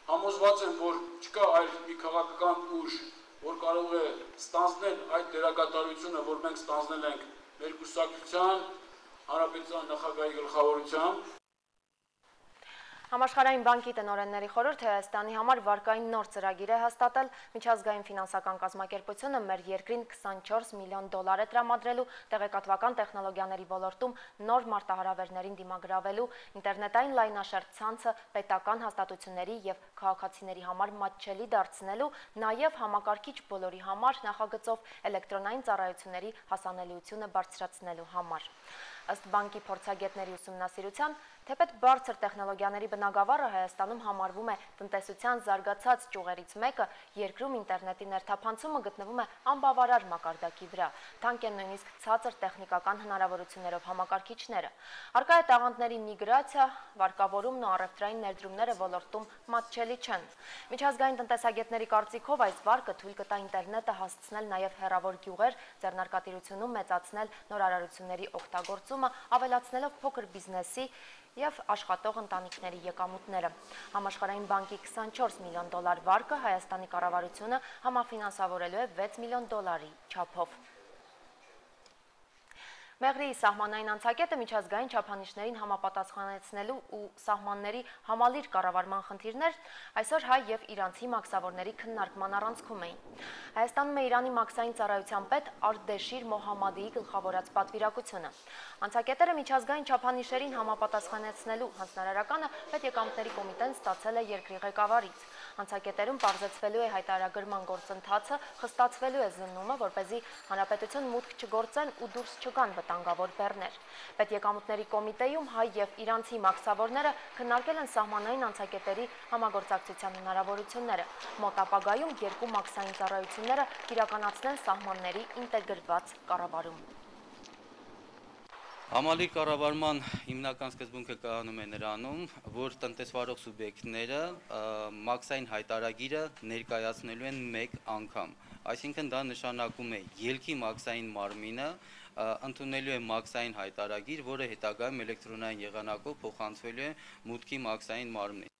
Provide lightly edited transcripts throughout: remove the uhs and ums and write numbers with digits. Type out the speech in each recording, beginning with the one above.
Համոզված եմ, որ չկա այլ մի քաղաքական ուժ, որ կարող է ստանձնել այդ դերակատարությունը, որ մենք ստանձնել ենք մեր կուսակցության, Հանրապետության նախագահի գլխավորությամբ։ Համաշխարհային բանկի տնօրենների խորհուրդը Հայաստանի համար վարկային նոր ծրագիր է հաստատել, միջազգային ֆինանսական կազմակերպությունը մեր երկրին 24 միլիոն դոլար է տրամադրելու տեղեկատվական տեխնոլոգիաների ոլորտում նոր մարտահրավերներին դիմագրավելու, ինտերնետային լայնաշերտ ցանցը պետական հաստատությունների եւ քաղաքացիների համար մատչելի դարձնելու, նաեւ համակարգիչ բոլորի համար նախագծով էլեկտրոնային ծառայությունների հասանելիությունը բարձրացնելու համար։ Ըստ բանկի փորձագետների ուսումնասիրության, թեպետ բարձր տեխնոլոգիաների բնագավառը Հայաստանում համարվում է տնտեսության զարգացած ճյուղերից մեկը, երկրում ինտերնետի ներթափանցումը գտնվում է անբավարար մակարդակի վրա, թանկ են նույնիսկ ցածր տեխնիկական հնարավորություններով համակարգիչները։ Առկա է տաղանդների միգրացիա, վարկավորումն ու առևտրային ներդրումները ոլորտում մատչելի չեն։ Միջազգային տնտեսագետների կարծիքով այս վարկը թույլ կտա ինտերնետը հասցնել նաև հեռավոր գյուղեր, ձեռնարկատիրությունում մեծացնել նորարարությունների օգտագործումը, ավելացնելով փոքր բիզնեսի և աշխատող ընտանիքների եկամուտները։ Համաշխարհային բանկի 24 միլիոն դոլար վարկը Հայաստանի կառավարությունը համաֆինանսավորելու է 6 միլիոն դոլարի չափով։ Մեղրի սահմանային անցակետը միջազգային չափանիշներին համապատասխանեցնելու ու սահմանների համալիր կառավարման խնդիրներ այսօր հայ եւ իրանցի մաքսավորների քննարկման առանցքում էին։ Հայաստանում է Իրանի մաքսային ծառայության պետ Արդեշիր Մոհամմադիի գլխավորած պատվիրակությունը։ Անցակետերը միջազգային չափանիշներին համապատասխանեցնելու հանձնարարականը պետեկամուտների կոմիտեն ստացել է երկրի ղեկավարից։ Անցակետերում պարզեցվելու է հայտարարագրման գործընթացը, խստացվելու է զննումը, որպեսզի հանրապետություն մուտք չգործեն ու դուրս չգան վտանգավոր բեռներ։ Պետեկամուտների կոմիտեում հայ եւ իրանցի մաքսավորները քննարկել են սահմանային անցակետերի համագործակցության հնարավորությունները։ Մոտ ապագայում երկու մաքսային ծառայությունները կիրականացնեն սահմանների ինտեգրված կառավարում։ Համալիր կառավարման հիմնական սկզբունքը կայանում է նրանում, որ տնտեսվարող սուբյեկտները մաքսային հայտարարագիրը ներկայացնելու են մեկ անգամ։ Այսինքն դա նշանակում է ելքի մաքսային մարմինը ընդունելու է մաքսային հայտարարագիր, որը հետագայում էլեկտրոնային եղանակով փոխանցվելու է մուտքի մաքսային մարմնին։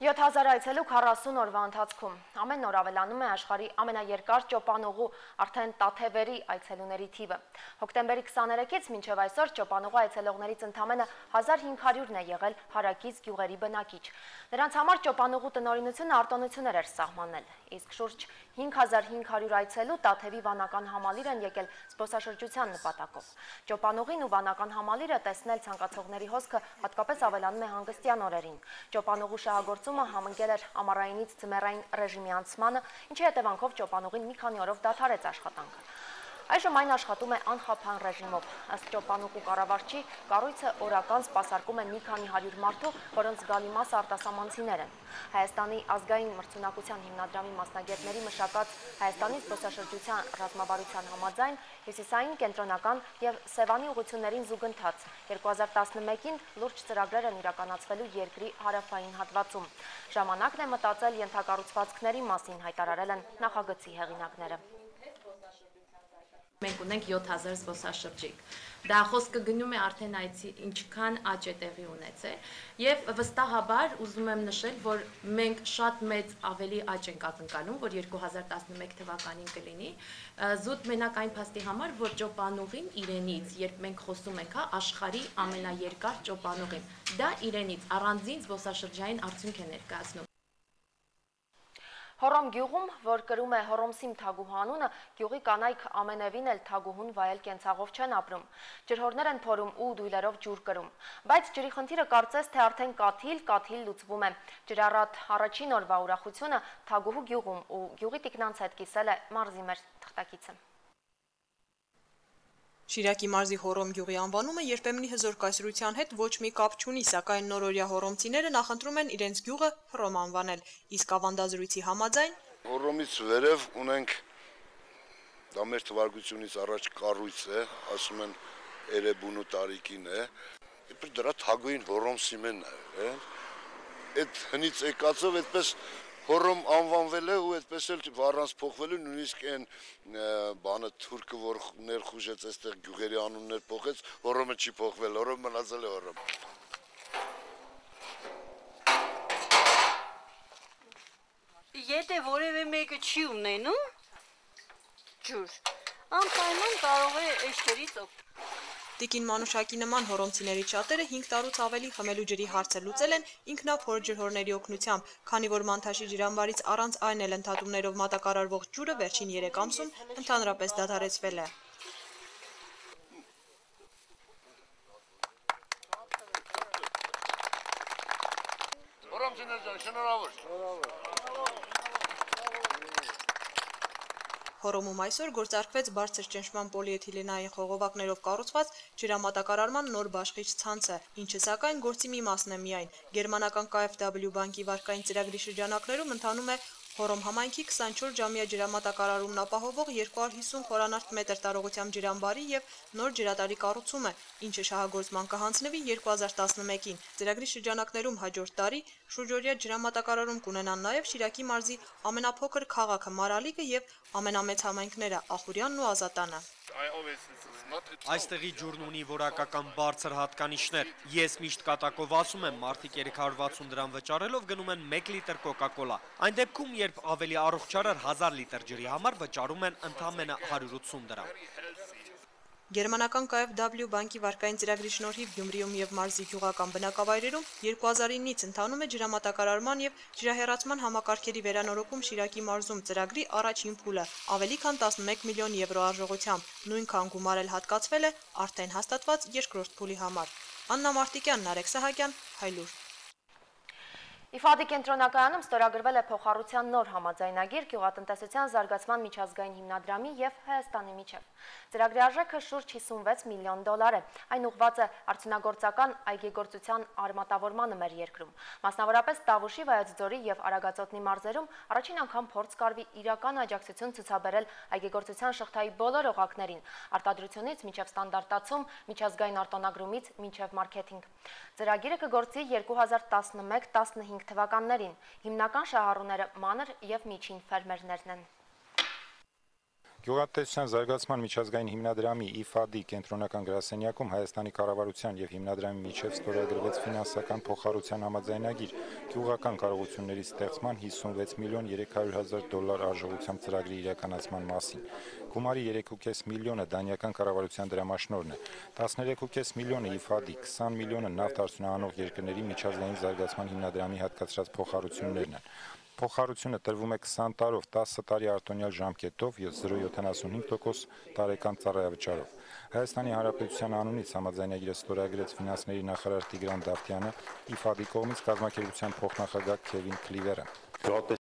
7000 այցելու 40 օրվա ընթացքում ամեն օր ավելանում է աշխարհի ամենաերկար ճոպանուղու արդեն Տաթևերի այցելուների թիվը։ Հոկտեմբերի 23-ից մինչև այսօր ճոպանուղու այցելողներից ընդամենը 1500-ն է եղել հարակից գյուղերի բնակիչ։ Նրանց համար ճոպանուղու տնօրինությունը արտոնություններ էր սահմանել, իսկ շուրջ 5500 այցելու Տաթևի վանական համալիր են եկել զբոսաշրջության նպատակով։ Ճոպանուղին ու վանական համալիրը տեսնել ցանկացողների հոսքը հատկապես ավելանում է հանգստյան օրերին։ Ճոպանուղու շահագործումը համընկել էր ամառայինից ձմեռային ռեժիմի անցմանը, ինչի հետևանքով ճոպանուղին մի քանի օրով դադարեց աշխատանքը։ Այժմ այն աշխատում է անխափան ռեժիմով։ Ըստ ճոպանուղու կառավարչի, կառույցը օրական սպասարկում է մի քանի 100 մարդու, որոնց զգալի մասը արտասահմանցիներ են։ Հայաստանի ազգային մրցունակության հիմնադրամի մասնագետների մշակած Հայաստանի զբոսաշրջության ռազմավարության համաձայն հյուսիսային, կենտրոնական եւ Սևանի ուղղություններին զուգընթաց 2011-ին լուրջ ծրագրեր են իրականացվելու երկրի հարավային հատվածում։ Ժամանակն է մտածել ենթակառուցվածքների մասին, հայտարարել են նախագծի հեղինակները։ Մենք ունենք 7000 զբոսաշրջիկ։ Դա խոսքը գնում է արդեն այցի ինչքան աճ է տեղի ունեցել եւ վստահաբար ուզում եմ նշել, որ մենք շատ մեծ ավելի աճ ենք ակնկալում, որ 2011 թվականին կլինի, զուտ մենակ այն փաստի համար, որ ճոպանուղին իրենից, երբ մենք խոսում ենք, աշխարհի ամենաերկար ճոպանուղին, դա իրենից առանձին զբոսաշրջային արդյունք է ներկայացնում։ Հոռոմ գյուղում, որ կրում է Հոռոմսիմ Թագուհու անունը, գյուղի կանայք ամենևին էլ Թագուհուն վայել կենցաղով չեն ապրում։ Ջրհորներ են փորում ու դույլերով ջուր կրում։ Բայց ջրի խնդիրը կարծես թե արդեն կաթիլ լուծվում է։ Ջրառատ առաջին օրվա ուրախությունը Թագուհու գյուղում ու գյուղի տիկնանց հետ կիսել է մարզի մեր թղթակիցը։ Շիրակի մարզի Հոռոմ գյուղի անվանումը երբեմնի հզոր կայսրության հետ ոչ մի կապ չունի, սակայն նորօրյա հոռոմցիները նախընտրում են իրենց գյուղը Հռոմ անվանել, իսկ ավանդազրույցի համաձայն Հոռոմից վերև ունենք, դա մեր թվարկությունից առաջ կառույց է, ասում են Էրեբունու տարիքին է, իբր դրա Թագուհին Հոռոմսիմեն է, այդ հնից եկածով այդպես Հոռոմ անվանվել է ու այդպես էլ առանց փոխվելու, նույնիսկ այն բանը թուրքը, որ ներխուժեց այստեղ գյուղերի անուններ փոխեց, Հոռոմը չի փոխվել, Հոռոմ մնացել է Հոռոմ։ եթե որևէ մեկը չի ունենում ջուր, անպայման կարող է այս ջրից օգտվել։ Տիկին Մանուշակի նման հորոմցիների շատերը 5 տարուց ավելի խմելու ջրի հարցը լուծել են ինքնափոր ջրհորների օգնությամբ, քանի որ Մանթաշի ջրամբարից առանց այն էլ ընդհատումներով մատակարարվող ջուրը վերջին 3 ամսում ընդհանրապես դադարեցվել է։ Հորոմցիներ ջան, շնորհավոր։ Հորոմում այսօր գործարկվեց բարձր ճնշման պոլիէթիլենային խողովակներով կառուցված ջրամատակարարման նոր բաշխիչ ցանցը, ինչը սակայն գործի մի մասն է միայն։ Գերմանական KfW բանկի վարկային ծրագրի շրջանակներում ընթանում է Հորոմ համայնքի 24-ժամյա ջրամատակարարումն ապահովող 250 խորանարդ մետր տարողությամբ ջրամբարի եւ նոր ջրատարի կառուցումը, ինչը շահագործման կհանձնվի 2011-ին։ Ծրագրի շրջանակներում հաջորդ տարի շուրջօրյա ջրամատակարարում կունենան նաեւ Շիրակի մարզի ամենափոքր քաղաքը Մարալիկը եւ ամենամեծ համայնքները Ախուրյանն ու Ազատանը։ Այստեղի ջուրն ունի որակական բարձր հատկանիշներ։ Ես միշտ կատակով ասում եմ, մարդիկ 360 դրամ վճարելով գնում են 1 լիտր կոկա-կոլա։ Այն դեպքում, երբ ավելի առողջարար 1000 լիտր ջրի համար վճարում են ընդամենը 180 դրամ։ Գերմանական KfW բանկի վարկային ծրագրի շնորհիվ Գյումրիում եւ մարզի գյուղական բնակավայրերում 2009-ից ընթանում է ջրամատակարարման եւ ջրահեռացման համակարգերի վերանորոգում Շիրակի մարզում ծրագրի առաջին փուլը, ավելի քան 11 միլիոն եվրո արժողությամբ, նույնքան գումար էլ հատկացվել է արդեն հաստատված երկրորդ փուլի համար։ Աննա Մարտիկյան, Նարեկ Սահակյան, Հայլուր։ Իֆադի կենտրոնակայանում ստորագրվել է փոխառության նոր համաձայնագիր գյուղատնտեսության զարգացման միջազգային հիմնադրամի եւ Հայաստանի միջև։ Ծրագրի արժեքը շուրջ 56 միլիոն դոլար է։ Այն ուղղված է արդյունագործական այգեգործության արմատավորմանը մեր երկրում։ Մասնավորապես Տավուշի, Վայոց-Ձորի եւ Արագածոտնի մարզերում առաջին անգամ փորձ կարվի իրական աջակցություն ցուցաբերել այգեգործության շղթայի բոլոր օղակներին՝ արտադրությունից մինչև ստանդարտացում, միջազգային արտոնագրումից մինչև մարքեթինգ։ Ծրագիրը կգործի 2011-15 թվականներին։ Հիմնական շահառուները մանր եւ միջին ֆերմերներն են։ Գյուղատնտեսության զարգացման միջազգային հիմնադրամի IFAD-ի կենտրոնական գրասենյակում Հայաստանի կառավարության եւ հիմնադրամի միջև ստորագրվեց ֆինանսական փոխառության համաձայնագիր գյուղական կարողությունների ստեղծման 56 միլիոն 300 հազար դոլար արժողությամբ ծրագրի իրականացման մասին։ Գումարի 3.5 միլիոնը դանիական կառավարության դրամաշնորհն է, 13.5 միլիոնը IFAD-ի, 20 միլիոնը նավթ արդյունահանող երկրների միջազգային զարգացման հիմնադրամի հատկացրած փոխառություններն են։ Փոխառությունը տրվում է 20 տարով, 10 տարի արտոնյալ ժամկետով եւ 0.75% տարեկան ծառայավճարով։ Հայաստանի Հանրապետության անունից համաձայնագիրը ստորագրեց ֆինանսների նախարար Տիգրան Դավթյանը, IFAD-ի կողմից կազմակերպության փոխնախագահ Քևին Քլիվերը։